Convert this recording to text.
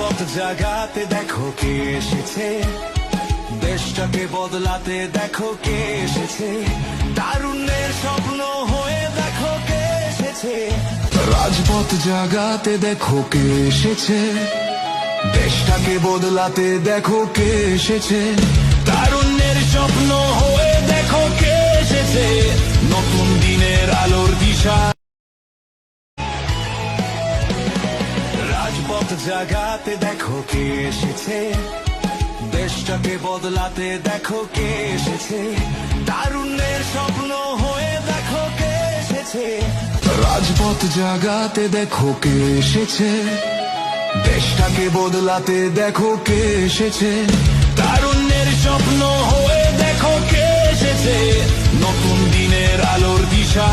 রাজপথ জাগাতে দেখো কে এসেছে, দেশটাকে বদলাতে দেখো কে এসেছে, তারুণ্যের স্বপ্ন হয়ে দেখো কে এসেছে। রাজপথ জাগাতে দেখো কে এসেছে, দেশটাকে বদলাতে দেখো কে এসেছে, তারুণ্যের স্বপ্ন হয়ে দেখো কে এসেছে, নতুন দিনের আলোর দিশা। রাজপথ জাগাতে দেখো কে এসেছে, দেশটাকে বদলাতে দেখো কে এসেছে, তারুণ্যের স্বপ্ন হয়ে দেখো কে এসেছে। রাজপথ জাগাতে দেখো কে এসেছে, দেশটাকে বদলাতে দেখো কে এসেছে, তারুণ্যের স্বপ্ন হয়ে দেখো কে এসেছে, নতুন দিনের আলোর দিশা।